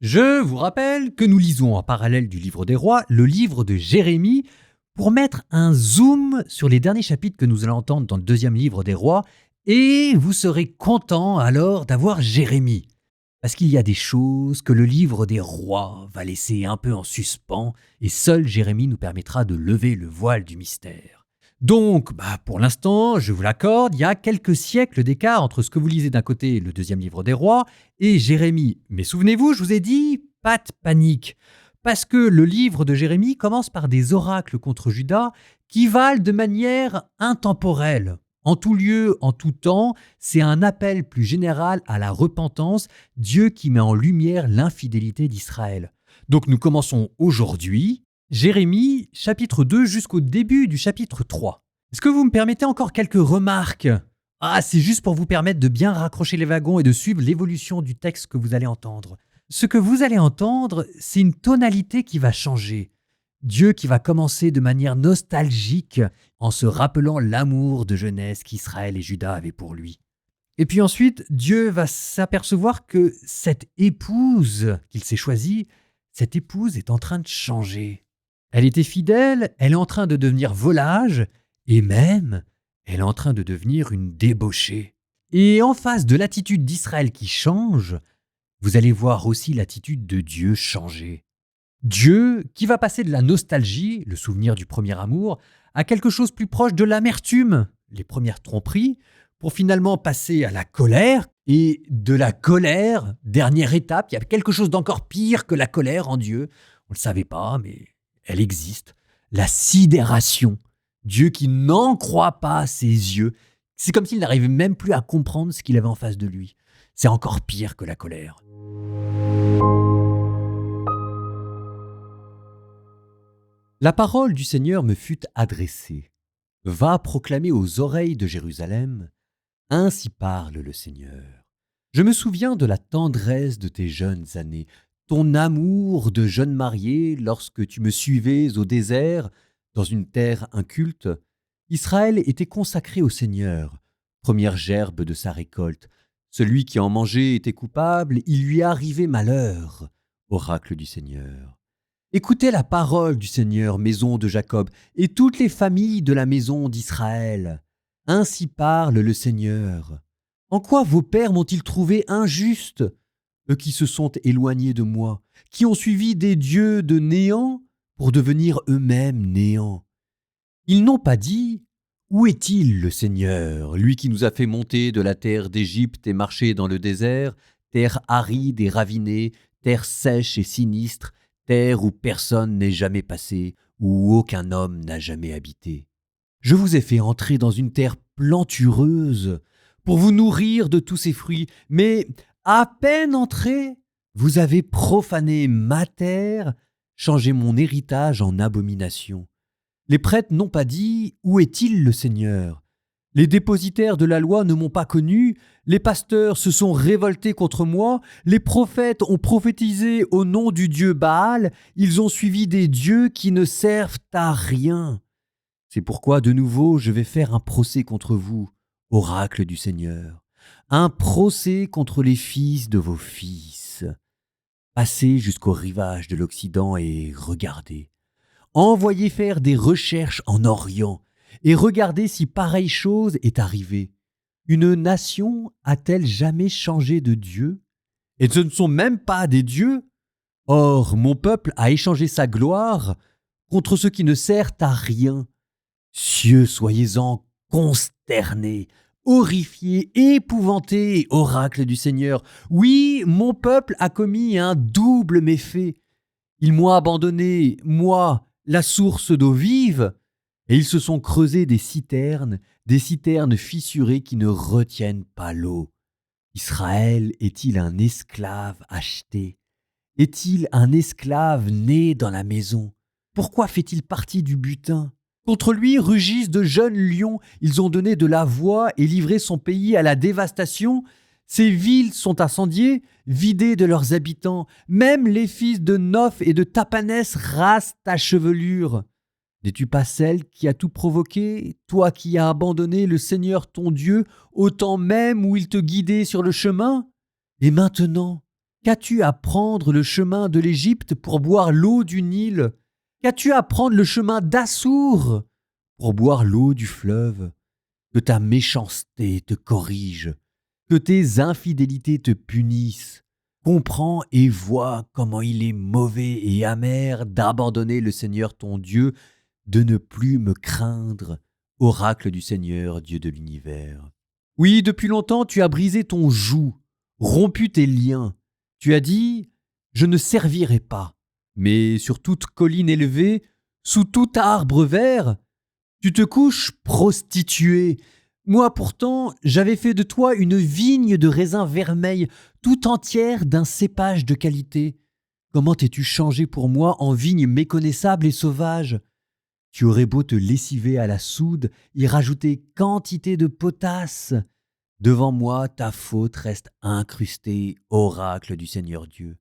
Je vous rappelle que nous lisons en parallèle du livre des rois le livre de Jérémie pour mettre un zoom sur les derniers chapitres que nous allons entendre dans le deuxième livre des rois et vous serez content alors d'avoir Jérémie. Parce qu'il y a des choses que le livre des rois va laisser un peu en suspens et seul Jérémie nous permettra de lever le voile du mystère. Donc, pour l'instant, je vous l'accorde, il y a quelques siècles d'écart entre ce que vous lisez d'un côté, le deuxième livre des rois, et Jérémie. Mais souvenez-vous, je vous ai dit, pas de panique. Parce que le livre de Jérémie commence par des oracles contre Juda qui valent de manière intemporelle. En tout lieu, en tout temps, c'est un appel plus général à la repentance, Dieu qui met en lumière l'infidélité d'Israël. Donc nous commençons aujourd'hui, Jérémie, chapitre 2 jusqu'au début du chapitre 3. Est-ce que vous me permettez encore quelques remarques ? C'est juste pour vous permettre de bien raccrocher les wagons et de suivre l'évolution du texte que vous allez entendre. Ce que vous allez entendre, c'est une tonalité qui va changer. Dieu qui va commencer de manière nostalgique en se rappelant l'amour de jeunesse qu'Israël et Juda avaient pour lui. Et puis ensuite, Dieu va s'apercevoir que cette épouse qu'il s'est choisie, cette épouse est en train de changer. Elle était fidèle, elle est en train de devenir volage, et même, elle est en train de devenir une débauchée. Et en face de l'attitude d'Israël qui change, vous allez voir aussi l'attitude de Dieu changer. Dieu qui va passer de la nostalgie, le souvenir du premier amour, à quelque chose plus proche de l'amertume, les premières tromperies, pour finalement passer à la colère, et de la colère, dernière étape, il y a quelque chose d'encore pire que la colère en Dieu. On ne le savait pas, mais elle existe. La sidération. Dieu qui n'en croit pas à ses yeux. C'est comme s'il n'arrivait même plus à comprendre ce qu'il avait en face de lui. C'est encore pire que la colère. La parole du Seigneur me fut adressée. Va proclamer aux oreilles de Jérusalem, ainsi parle le Seigneur. Je me souviens de la tendresse de tes jeunes années, ton amour de jeune marié lorsque tu me suivais au désert, dans une terre inculte. Israël était consacré au Seigneur, première gerbe de sa récolte. Celui qui en mangeait était coupable, il lui arrivait malheur. Oracle du Seigneur. Écoutez la parole du Seigneur, maison de Jacob, et toutes les familles de la maison d'Israël. Ainsi parle le Seigneur. En quoi vos pères m'ont-ils trouvé injuste, eux qui se sont éloignés de moi, qui ont suivi des dieux de néant pour devenir eux-mêmes néant. Ils n'ont pas dit « Où est-il le Seigneur, lui qui nous a fait monter de la terre d'Égypte et marcher dans le désert, terre aride et ravinée, terre sèche et sinistre, terre où personne n'est jamais passé, où aucun homme n'a jamais habité. Je vous ai fait entrer dans une terre plantureuse pour vous nourrir de tous ses fruits, mais à peine entré, vous avez profané ma terre, changé mon héritage en abomination. Les prêtres n'ont pas dit « Où est-il le Seigneur ?» Les dépositaires de la loi ne m'ont pas connu, les pasteurs se sont révoltés contre moi, les prophètes ont prophétisé au nom du dieu Baal, ils ont suivi des dieux qui ne servent à rien. C'est pourquoi de nouveau je vais faire un procès contre vous, oracle du Seigneur, un procès contre les fils de vos fils. Passez jusqu'au rivage de l'Occident et regardez. Envoyez faire des recherches en Orient et regardez si pareille chose est arrivée. Une nation a-t-elle jamais changé de Dieu? Et ce ne sont même pas des dieux. Or, mon peuple a échangé sa gloire contre ce qui ne sert à rien. Cieux, soyez-en consternés, horrifiés, épouvantés, oracle du Seigneur. Oui, mon peuple a commis un double méfait. Ils m'ont abandonné, moi, la source d'eau vive, et ils se sont creusés des citernes fissurées qui ne retiennent pas l'eau. Israël est-il un esclave acheté? Est-il un esclave né dans la maison? Pourquoi fait-il partie du butin? Contre lui rugissent de jeunes lions, ils ont donné de la voix et livré son pays à la dévastation. Ces villes sont incendiées, vidées de leurs habitants. Même les fils de Noph et de Tapanès rasent ta chevelure. N'es-tu pas celle qui a tout provoqué, toi qui as abandonné le Seigneur ton Dieu au temps même où il te guidait sur le chemin? Et maintenant, Qu'as-tu à prendre le chemin de l'Égypte pour boire l'eau du Nil? Qu'as-tu à prendre le chemin d'Assour pour boire l'eau du fleuve? Que ta méchanceté te corrige, que tes infidélités te punissent. Comprends et vois comment il est mauvais et amer d'abandonner le Seigneur ton Dieu, de ne plus me craindre, oracle du Seigneur, Dieu de l'univers. Oui, depuis longtemps tu as brisé ton joug, rompu tes liens. Tu as dit « Je ne servirai pas ». Mais sur toute colline élevée, sous tout arbre vert, tu te couches prostituée. Moi pourtant, j'avais fait de toi une vigne de raisins vermeils, tout entière d'un cépage de qualité. Comment t'es-tu changé pour moi en vigne méconnaissable et sauvage? Tu aurais beau te lessiver à la soude, y rajouter quantité de potasse. Devant moi, ta faute reste incrustée, oracle du Seigneur Dieu.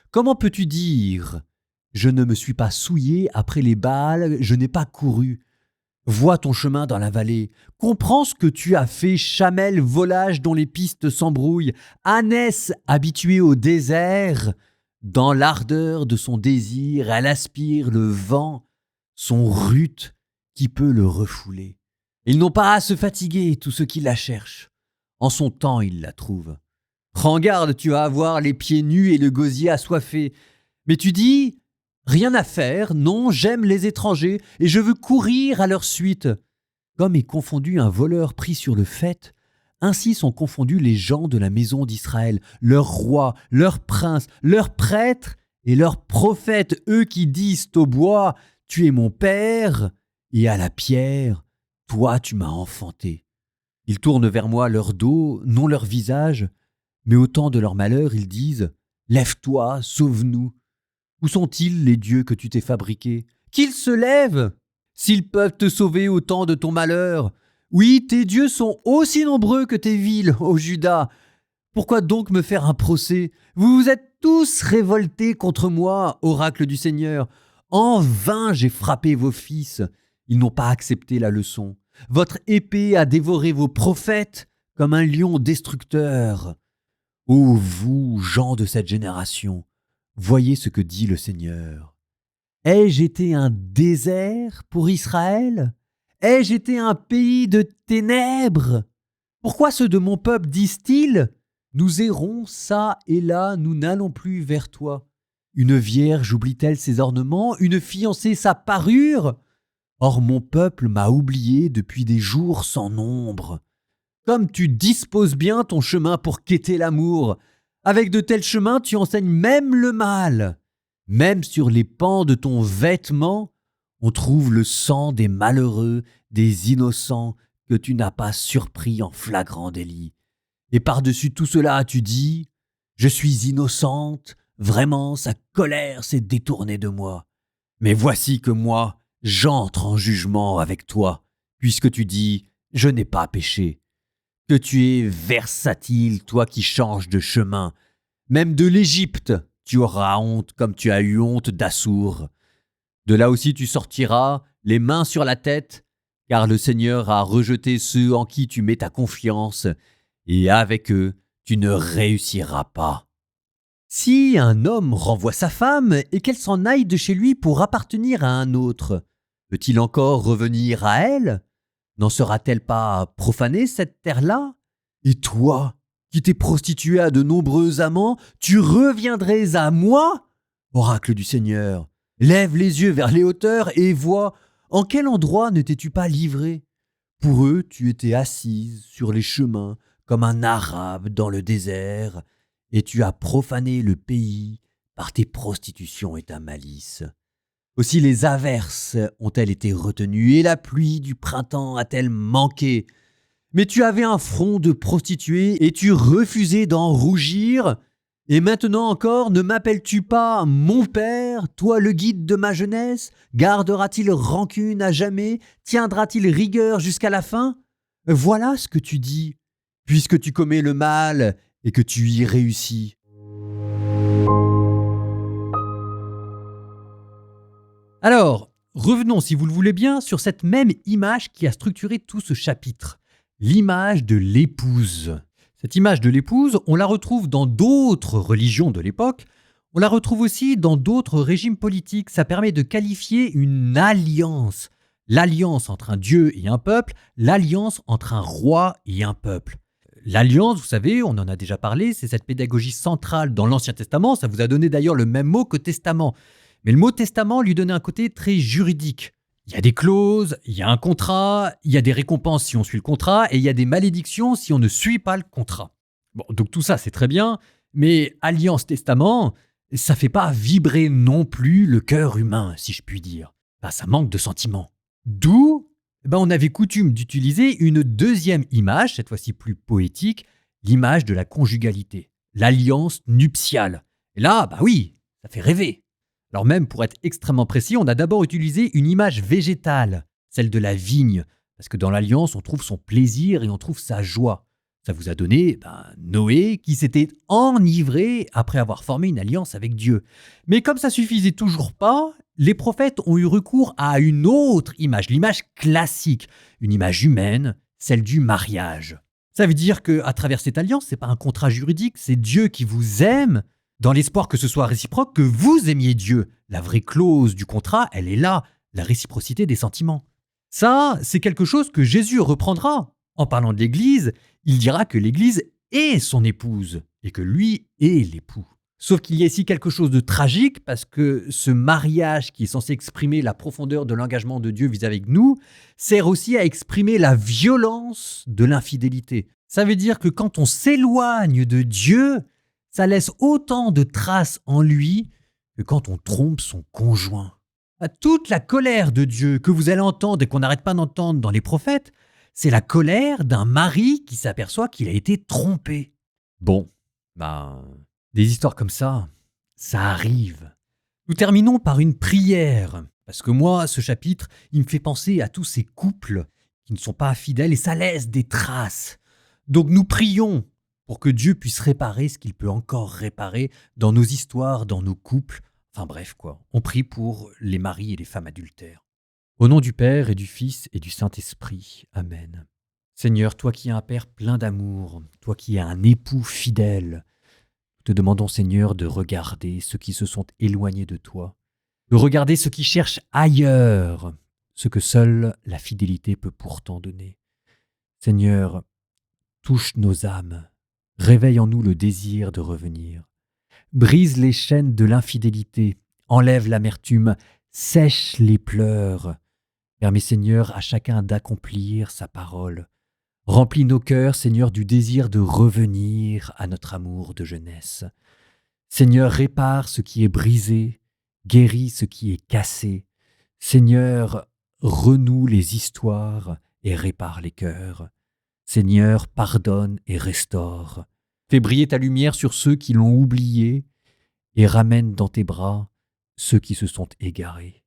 Comment peux-tu dire « Je ne me suis pas souillé après les Baals, je n'ai pas couru ». Vois ton chemin dans la vallée, comprends ce que tu as fait, chamelle volage dont les pistes s'embrouillent, ânesse habituée au désert. Dans l'ardeur de son désir, elle aspire le vent, son rut qui peut le refouler. Ils n'ont pas à se fatiguer, tous ceux qui la cherchent. En son temps, ils la trouvent. Prends garde, tu vas avoir les pieds nus et le gosier assoiffé. Mais tu dis... Rien à faire, non, j'aime les étrangers et je veux courir à leur suite. Comme est confondu un voleur pris sur le fait, ainsi sont confondus les gens de la maison d'Israël, leurs rois, leurs princes, leurs prêtres et leurs prophètes, eux qui disent au bois « Tu es mon père » et à la pierre « Toi tu m'as enfanté ». Ils tournent vers moi leur dos, non leur visage, mais au temps de leur malheur ils disent « Lève-toi, sauve-nous ». Où sont-ils les dieux que tu t'es fabriqués? Qu'ils se lèvent! S'ils peuvent te sauver au temps de ton malheur. Oui, tes dieux sont aussi nombreux que tes villes, ô Juda. Pourquoi donc me faire un procès? Vous vous êtes tous révoltés contre moi, oracle du Seigneur. En vain j'ai frappé vos fils. Ils n'ont pas accepté la leçon. Votre épée a dévoré vos prophètes comme un lion destructeur. Ô vous, gens de cette génération, voyez ce que dit le Seigneur. Ai-je été un désert pour Israël? Ai-je été un pays de ténèbres? Pourquoi ceux de mon peuple disent-ils « Nous errons çà et là, nous n'allons plus vers toi ». Une vierge oublie-t-elle ses ornements? Une fiancée sa parure? Or mon peuple m'a oublié depuis des jours sans nombre. Comme tu disposes bien ton chemin pour quêter l'amour, avec de tels chemins, tu enseignes même le mal. Même sur les pans de ton vêtement, on trouve le sang des malheureux, des innocents que tu n'as pas surpris en flagrant délit. Et par-dessus tout cela, tu dis « Je suis innocente, vraiment sa colère s'est détournée de moi. Mais voici que moi, j'entre en jugement avec toi, puisque tu dis « Je n'ai pas péché ». Que tu es versatile, toi qui changes de chemin. Même de l'Égypte, tu auras honte comme tu as eu honte d'Assour. De là aussi tu sortiras, les mains sur la tête, car le Seigneur a rejeté ceux en qui tu mets ta confiance, et avec eux tu ne réussiras pas. Si un homme renvoie sa femme et qu'elle s'en aille de chez lui pour appartenir à un autre, peut-il encore revenir à elle? N'en sera-t-elle pas profanée, cette terre-là? Et toi, qui t'es prostituée à de nombreux amants, tu reviendrais à moi? Oracle du Seigneur, lève les yeux vers les hauteurs et vois, en quel endroit ne t'es-tu pas livré? Pour eux, tu étais assise sur les chemins, comme un arabe dans le désert, et tu as profané le pays par tes prostitutions et ta malice. Aussi les averses ont-elles été retenues et la pluie du printemps a-t-elle manqué? Mais tu avais un front de prostituée et tu refusais d'en rougir. Et maintenant encore, ne m'appelles-tu pas mon père, toi le guide de ma jeunesse? Gardera-t-il rancune à jamais? Tiendra-t-il rigueur jusqu'à la fin? Voilà ce que tu dis, puisque tu commets le mal et que tu y réussis. Alors, revenons, si vous le voulez bien, sur cette même image qui a structuré tout ce chapitre. L'image de l'épouse. Cette image de l'épouse, on la retrouve dans d'autres religions de l'époque, on la retrouve aussi dans d'autres régimes politiques. Ça permet de qualifier une alliance. L'alliance entre un dieu et un peuple, l'alliance entre un roi et un peuple. L'alliance, vous savez, on en a déjà parlé, c'est cette pédagogie centrale dans l'Ancien Testament. Ça vous a donné d'ailleurs le même mot que testament. Mais le mot testament lui donnait un côté très juridique. Il y a des clauses, il y a un contrat, il y a des récompenses si on suit le contrat, et il y a des malédictions si on ne suit pas le contrat. Bon, donc tout ça c'est très bien, mais alliance-testament, ça fait pas vibrer non plus le cœur humain, si je puis dire. Ben, ça manque de sentiments. D'où on avait coutume d'utiliser une deuxième image, cette fois-ci plus poétique, l'image de la conjugalité, l'alliance nuptiale. Et là, bah oui, ça fait rêver. Alors même, pour être extrêmement précis, on a d'abord utilisé une image végétale, celle de la vigne, parce que dans l'alliance, on trouve son plaisir et on trouve sa joie. Ça vous a donné Noé qui s'était enivré après avoir formé une alliance avec Dieu. Mais comme ça suffisait toujours pas, les prophètes ont eu recours à une autre image, l'image classique, une image humaine, celle du mariage. Ça veut dire qu'à travers cette alliance, c'est pas un contrat juridique, c'est Dieu qui vous aime, dans l'espoir que ce soit réciproque, que vous aimiez Dieu. La vraie clause du contrat, elle est là, la réciprocité des sentiments. Ça, c'est quelque chose que Jésus reprendra. En parlant de l'Église, il dira que l'Église est son épouse et que lui est l'époux. Sauf qu'il y a ici quelque chose de tragique parce que ce mariage qui est censé exprimer la profondeur de l'engagement de Dieu vis-à-vis de nous sert aussi à exprimer la violence de l'infidélité. Ça veut dire que quand on s'éloigne de Dieu, ça laisse autant de traces en lui que quand on trompe son conjoint. Toute la colère de Dieu que vous allez entendre et qu'on n'arrête pas d'entendre dans les prophètes, c'est la colère d'un mari qui s'aperçoit qu'il a été trompé. Bon, des histoires comme ça arrive. Nous terminons par une prière, parce que moi, ce chapitre, il me fait penser à tous ces couples qui ne sont pas fidèles et ça laisse des traces. Donc nous prions pour que Dieu puisse réparer ce qu'il peut encore réparer dans nos histoires, dans nos couples. Enfin bref quoi, on prie pour les maris et les femmes adultères. Au nom du Père et du Fils et du Saint-Esprit. Amen. Seigneur, toi qui es un Père plein d'amour, toi qui es un époux fidèle, nous te demandons Seigneur de regarder ceux qui se sont éloignés de toi, de regarder ceux qui cherchent ailleurs, ce que seule la fidélité peut pourtant donner. Seigneur, touche nos âmes, réveille en nous le désir de revenir. Brise les chaînes de l'infidélité, enlève l'amertume, sèche les pleurs. Permets, Seigneur, à chacun d'accomplir sa parole. Remplis nos cœurs, Seigneur, du désir de revenir à notre amour de jeunesse. Seigneur, répare ce qui est brisé, guéris ce qui est cassé. Seigneur, renoue les histoires et répare les cœurs. Seigneur, pardonne et restaure. Fais briller ta lumière sur ceux qui l'ont oublié et ramène dans tes bras ceux qui se sont égarés.